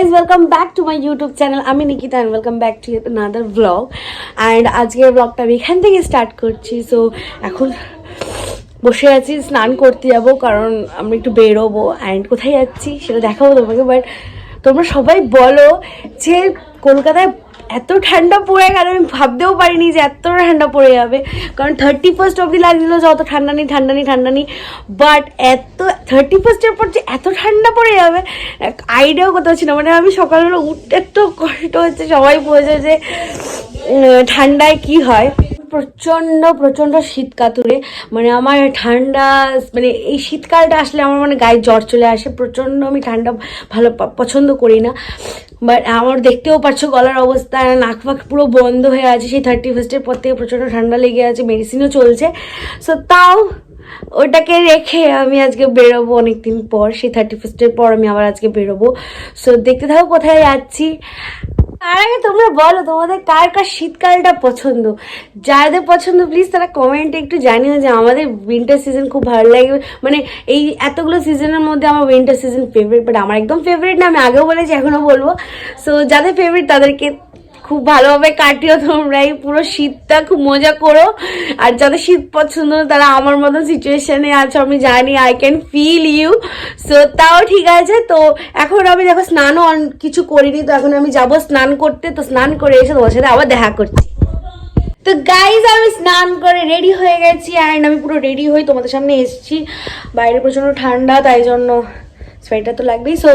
guys, welcome back to my YouTube channel. I'm Nikita and welcome back to yet another vlog. And আজকের ব্লগটা আমি এখান থেকে start করছি। সো এখন বসে আছি, স্নান করতে যাবো কারণ আমি একটু বেরোবো। অ্যান্ড কোথায় যাচ্ছি সেটা দেখাবো তোমাকে। বাট তোমরা সবাই বলো যে কলকাতায় এত ঠান্ডা পড়ে গেল, আমি ভাবতেও পারিনি যে এত ঠান্ডা পড়ে যাবে। কারণ 31st অবধি লাগছিল যে অত ঠান্ডা নেই, বাট এত 31st পর যে এত ঠান্ডা পড়ে যাবে আইডিয়াও কোথাও ছিল। মানে আমি সকালবেলা উঠতে একটু কষ্ট হচ্ছে, সবাই বোঝে যে ঠান্ডায় কি হয়। প্রচণ্ড শীত কাতুরে, মানে আমার ঠান্ডা, মানে এই শীতকালটা আসলে আমার মানে গায়ে জ্বর চলে আসে প্রচণ্ড। আমি ঠান্ডা ভালো পছন্দ করি না। বাট আমার দেখতেও পাচ্ছো গলার অবস্থা, নাক ফাক পুরো বন্ধ হয়ে আছে। সেই 31st পর থেকে প্রচণ্ড ঠান্ডা লেগে আছে, মেডিসিনও চলছে। সো তাও ওটাকে রেখে আমি আজকে বেরোবো অনেকদিন পর। সেই 31st পর আমি আবার আজকে বেরোবো। সো দেখতে থাকো কোথায় যাচ্ছি। তার আগে তোমরা বলো তোমাদের কার কার শীতকালটা পছন্দ। যাদের পছন্দ প্লিজ তারা কমেন্টে একটু জানিও যে আমাদের উইন্টার সিজন খুব ভালো লাগে। মানে এই এতগুলো সিজনের মধ্যে আমার উইন্টার সিজন ফেভারিট, বাট আমার একদম ফেভারিট না, আমি আগেও বলেছি এখনও বলবো। সো যাদের ফেভারিট তাদেরকে খুব ভালোভাবে কাটিও তোমরা এই পুরো শীতটা, খুব মজা করো। আর যাদের শীত পছন্দ তারা আমার মতো সিচুয়েশনে আছো, আমি জানি, I can feel you. So তাও ঠিক আছে। তো এখন আমি দেখো স্নানও কিছু করিনি, তো এখন আমি যাবো স্নান করতে। তো স্নান করে এসে তোমার সাথে আবার দেখা করছি। তো গাইজ আমি স্নান করে রেডি হয়ে গেছি, অ্যান্ড আমি পুরো রেডি হয়ে তোমাদের সামনে এসেছি। বাইরে প্রচণ্ড ঠান্ডা, তাই জন্য সোয়েটার তো লাগবেই। সো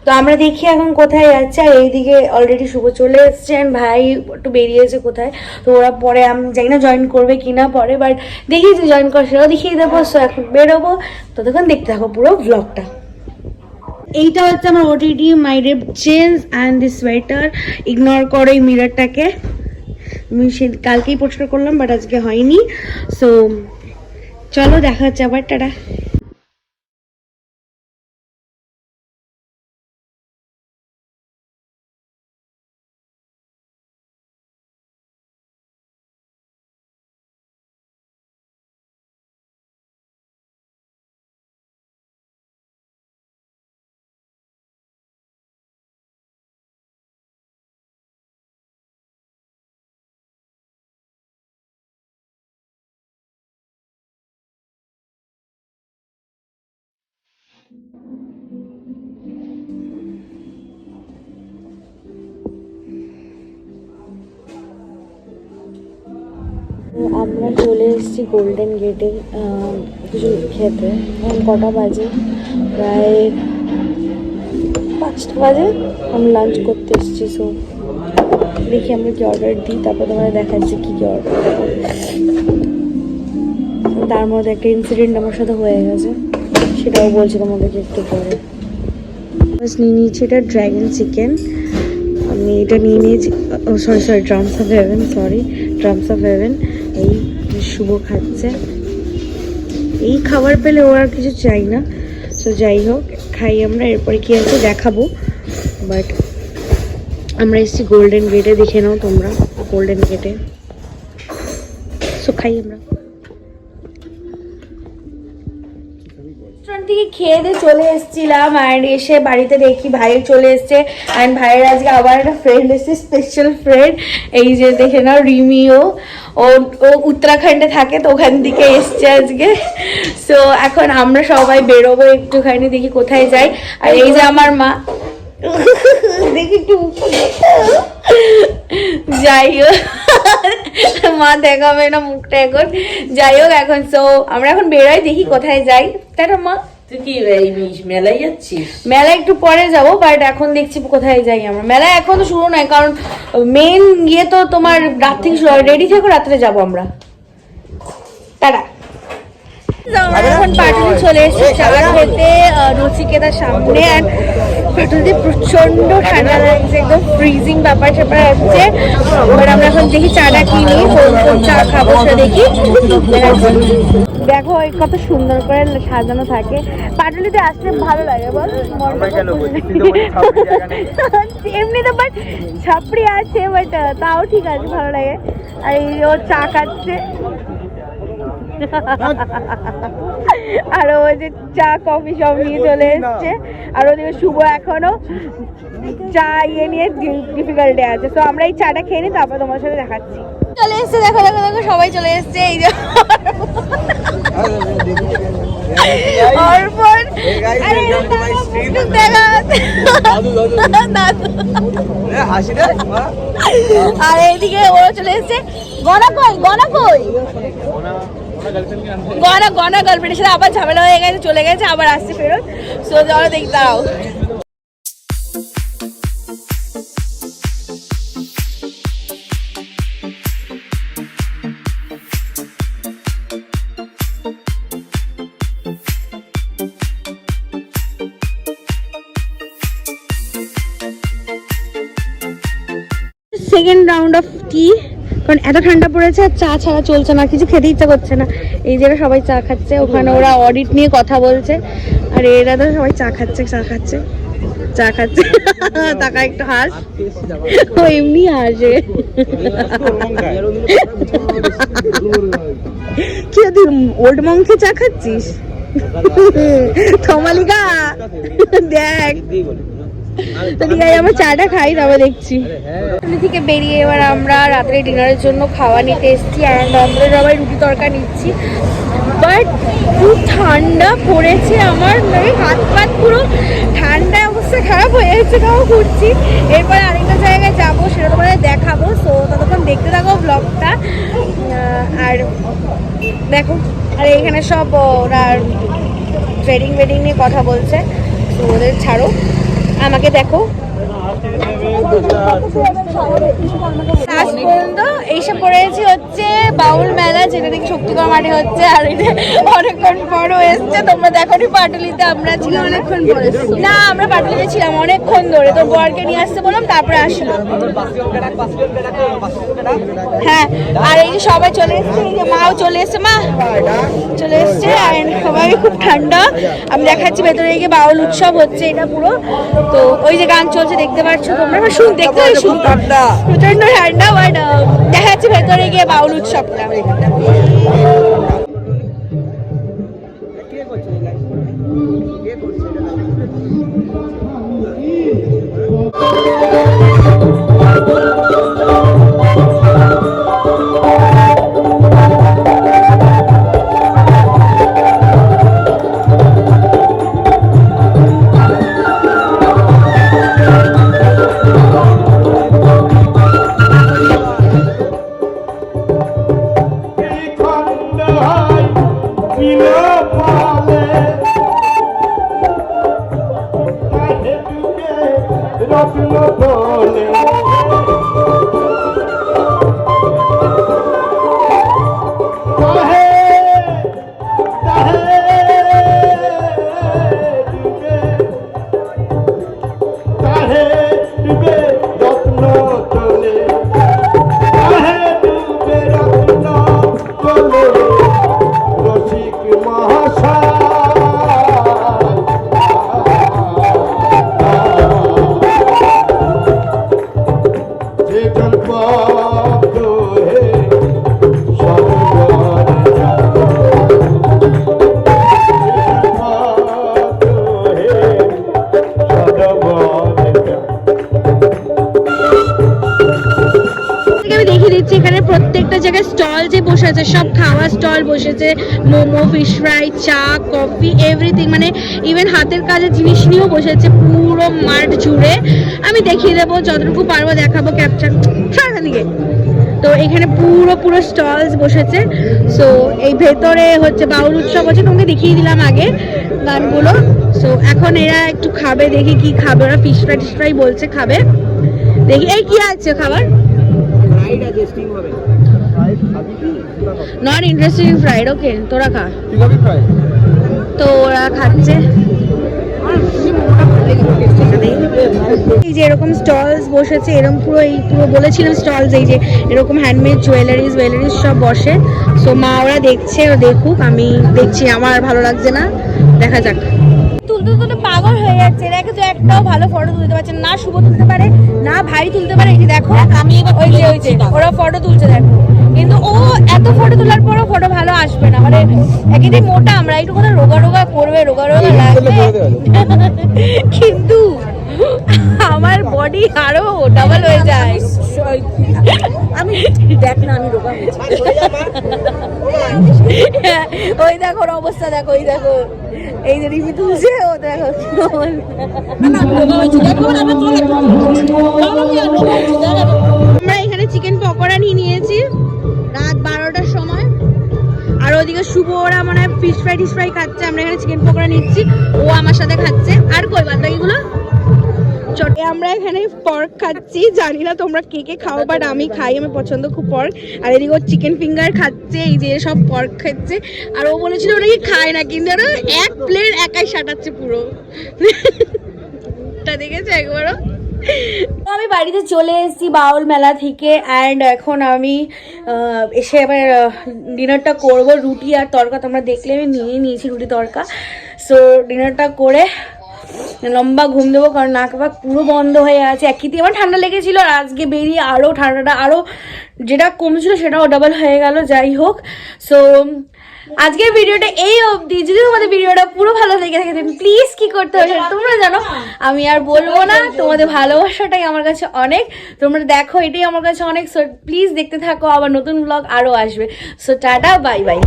তো আমরা দেখি এখন কোথায় যাচ্ছে। আর এইদিকে অলরেডি শুভ চলে এসছে, অ্যান্ড ভাই একটু বেরিয়েছে কোথায়। তো ওরা পরে আমি জানি না জয়েন করবে কিনা পরে, বাট দেখি যে জয়েন করে সেটাও দেখিয়ে দেবো। সো এখন বেরোবো, ততক্ষণ দেখতে থাকো পুরো ব্লগটা। এইটা হচ্ছে আমার OOTD my wrap change and this sweater. Ignore করো এই মিররটাকে, আমি সে কালকেই পরিষ্কার করলাম বাট আজকে হয়নি। সো চলো দেখা হচ্ছে আবার, টাটা। আমরা চলে এসেছি গোল্ডেন গেটে কিছু খেতে। এখন কটা বাজে? প্রায় 5টা বাজে। আমি লাঞ্চ করতে এসেছি। সো দেখি আমরা কি অর্ডার দিই, তারপর তোমাদের দেখাচ্ছি কী কী অর্ডার। তার মধ্যে একটা ইনসিডেন্ট আমার সাথে হয়ে গেছে, সেটাও বলছি তোমাদেরকে একটু পরে। নিয়ে নিয়েছি এটা ড্র্যাগন চিকেন। আমি এটা নিয়ে নিয়েছি, সরি ড্রামস অফ হেভেন। এই শুভ খাচ্ছে। এই খাবার পেলে ওর আর কিছু চাই না। সো যাই হোক, খাই আমরা, এরপরে কি আছে দেখাবো। বাট আমরা এসেছি গোল্ডেন গেটে, দেখে নাও তোমরা গোল্ডেন গেটে। সো খাই আমরা। রেস্টুরেন্ট থেকে খেয়ে দিয়ে চলে এসেছিলাম, অ্যান্ড এসে বাড়িতে দেখি ভাইয়ের চলে এসছে। অ্যান্ড ভাইয়ের আজকে আবার একটা ফ্রেন্ড এসছে, স্পেশাল ফ্রেন্ড। এই যে দেখে নাও রিমিও, ও উত্তরাখণ্ডে থাকে, তো ওখান থেকে এসছে আজকে। সো এখন আমরা সবাই বেরোবো একটুখানি, দেখি কোথায় যাই। আর এই যে আমার মা, দেখি একটু যাই হোক, মা দেখাবে না মুখটা এখন। যাই হোক এখন সো আমরা এখন বেরোই, দেখি কোথায় যাই। তাই না মা? তুই কি মেলায় যাচ্ছিস? মেলা একটু পরে যাবো, বাট এখন দেখছি কোথায় যাই আমরা। মেলা এখন তো শুরু নয়, কারণ মেন গিয়ে তো তোমার রাত থেকে শুরু হয়। রেডি থেকো, রাত্রে যাবো আমরা। টাটা। এখন পাটুলি চলে এসেছি চা খেতে নচিকেতার সামনে। আর পাটুলিতে প্রচন্ড ঠান্ডা লাগছে, একদম ফ্রিজিং ব্যাপার স্যাপার হচ্ছে। এবার আমরা এখন দেখি চাটা কিনি, কোন চা খাবো সেটা দেখি। দেখো কত সুন্দর করে সাজানো থাকে। পাটুলিতে আসলে ভালো লাগে বল, এমনিতে বাট ছাপড়ি আছে, বাট তাও ঠিক আছে, ভালো লাগে। আর এই ও চা খাচ্ছে। আর ও যে চা কফি সব নিয়ে চলে এসছে, আর ওদিকে শুভ এখনো চা ইয়ে নিয়ে ডিফিকাল্টে আছে। তো আমরা এই চাটা খেয়ে নিই, তারপর তোমার সাথে দেখাচ্ছি। চলে এসছে, দেখো দেখো দেখো সবাই চলে এসছে। এই যে অর্পণ, আরে দেখা আর এইদিকে ও চলে এসছে। গনা কই, গনা কই, গনা গনা গার্লফ্রেন্ডের সাথে আবার ঝামেলা হয়ে গেছে, চলে গেছে, আবার আসছে ফেরত। সো চলো দেখতে দাও। সেকেন্ড রাউন্ড অফ টি, কারণ এত ঠান্ডা পড়েছে আর চা ছাড়া চলছে না, কিছু খেতে ইচ্ছা করছে না। এই জায়গায় সবাই চা খাচ্ছে, ওখানে ওরা অডিট নিয়ে কথা বলছে, আর এরা তো সবাই চা খাচ্ছে চা খাচ্ছে চা খাচ্ছে। টাকা একটু হাস, ও এমনি হাসে। কি তুই ওল্ড মঙ্কে চা খাচ্ছিস? থমালিকা দেখ। তো ঠিক আছে, আমরা চাটা খাই, তারপর দেখছি। থেকে বেরিয়ে এবার আমরা রাত্রে ডিনারের জন্য খাওয়া নিতে এসেছি, অ্যান্ড আমরা সবাই রুটি তরকা নিচ্ছি। বাট খুব ঠান্ডা পড়েছে, আমার মানে হাত পাত পুরো ঠান্ডায় অবস্থা খারাপ হয়ে যাচ্ছে, তাও ঘুরছি। এরপরে আরেকটা জায়গায় যাবো, সেটা তোমাদের দেখাবো। সো ততক্ষণ দেখতে থাকো ব্লগটা। আর দেখো, আর এখানে সব ওরা ট্রেডিং ওয়েডিং নিয়ে কথা বলছে, তো ওদের ছাড়ো, আমাকে দেখো। লাস্ট পর্যন্ত এইসব পড়েছি হচ্ছে বাউল মেলা, যেটা নাকি শক্তিগড় মাঠে হচ্ছে। আর এটা অনেকক্ষণ বড় এসছে, তোমরা দেখো নি পাটুলিতে আমরা ছিলাম অনেকক্ষণ পরে। না, আমরা পাটুলিতে ছিলাম অনেকক্ষণ ধরে, তোর বরকে নিয়ে আসতে বললাম, তারপরে আসলো। হ্যাঁ, আর এই যে সবাই চলে এসছে, এই যে মাও চলে এসছে, মা চলে এসছে। সবাই খুব ঠান্ডা, আমি দেখাচ্ছি ভেতরে গিয়ে বাউল উৎসব হচ্ছে এটা পুরো। তো ওই যে গান চলছে দেখতে পাচ্ছ তোমরা, দেখতে প্রচন্ড ঠান্ডা। বাট দেখা যাচ্ছে ভেতরে গিয়ে বাউল উৎসবটা। প্রত্যেকটা জায়গায় স্টল যে বসেছে, সব খাওয়া স্টল বসেছে, মোমো, ফিশ ফ্রাই, চা, কফি, এভরিথিং, মানে ইভেন হাতের কাজের জিনিস নিয়েও বসেছে পুরো মাঠ জুড়ে। আমি দেখিয়ে দেবো যতটুকু পারবো, দেখাবো, ক্যাপচার দিকে। তো এখানে পুরো স্টলস বসেছে। সো এই ভেতরে হচ্ছে বাউল উৎসব হচ্ছে, তোমাকে দেখিয়ে দিলাম আগে গানগুলো। সো এখন এরা একটু খাবে, দেখি কি খাবে ওরা। ফিশ ফ্রাই টিশ ফ্রাই বলছে খাবে, দেখি। এই কি আছে খাবার? নট ইন্টারেস্টেড ইন ফ্রাইড, ওকে তোরা খা। তো ওরা খাচ্ছে। এই যে এরকম স্টলস বসেছে, এরকম পুরো বলেছিলাম স্টলস, এই যে এরকম হ্যান্ডমেড জুয়েলারিজ সব বসে। সো মা ওরা দেখছে, ও দেখুক, আমি দেখছি, আমার ভালো লাগছে না, দেখা যাক। তুলতে তুলতে পাগল হয়ে যাচ্ছে, দেখো তো একটাও ভালো ফটো তুলতে পারছে না, শুভ তুলতে পারে না, ভাই তুলতে পারে। এই যে দেখো আমি এবার ওই যে ওরা ফটো তুলছে দেখো, কিন্তু ও এত ফটো তোলার পরও ফটো ভালো আসবে না, মানে একদিন মোটা আমরা একটু কথা রোগা রোগা করবে, রোগা রোগা লাগবে, কিন্তু আমার বডি আরো ডাবল হয়ে যায়। আমি দেখ না, আমি রোগা হয়েছি। ওই দেখো ওর অবস্থা দেখো, ওই দেখো এই যে রিমি তুলছে, ও দেখো আমরা এখানে চিকেন পকোড়া নিয়েছি রাত 12টার সময়, আর ওদিকে শুভ ওরা মানে ফিশ ফ্রাই খাচ্ছে, আমরা এখানে চিকেন পকোড়া নিচ্ছি, ও আমার সাথে খাচ্ছে। আর কই বাদ বাকিগুলো চটে আমরা এখানে পর্ক খাচ্ছি, জানি না তোমরা কে কে খাও, বাট আমি খাই, আমি পছন্দ খুব পর্ক। আর এদিকে ও চিকেন ফিঙ্গার খাচ্ছে, এই যে সব পর্ক খাচ্ছে। আর ও বলেছিল ওরা কি খায় না, কিন্তু ওরা এক প্লেট একাই সাটাচ্ছে পুরো। তা দেখেছো একবারও। আমি বাড়িতে চলে এসেছি বাউল মেলা থেকে, অ্যান্ড এখন আমি এসে এবার ডিনারটা করব। রুটি আর তড়কা তোমরা দেখলে আমি নিয়েছি রুটি তড়কা। সো ডিনারটা করে লম্বা ঘুম দেবো, কারণ নাক পাক পুরো বন্ধ হয়ে আছে। একই আমার ঠান্ডা লেগেছিল, আর আজকে বেরিয়ে আরও ঠান্ডাটা আরও যেটা কমছিল সেটাও ডাবল হয়ে গেল। যাই হোক, সো আজকের ভিডিওটা এই অবধি। যদি তোমাদের ভিডিওটা পুরো ভালো লেগে থাকে প্লিজ কি করতে হবে তোমরা জানো, আমি আর বলবো না। তোমাদের ভালোবাসাটাই আমার কাছে অনেক, তোমরা দেখো এটাই আমার কাছে অনেক। সো প্লিজ দেখতে থাকো, আবার নতুন ব্লগ আরও আসবে। So tata, bye bye.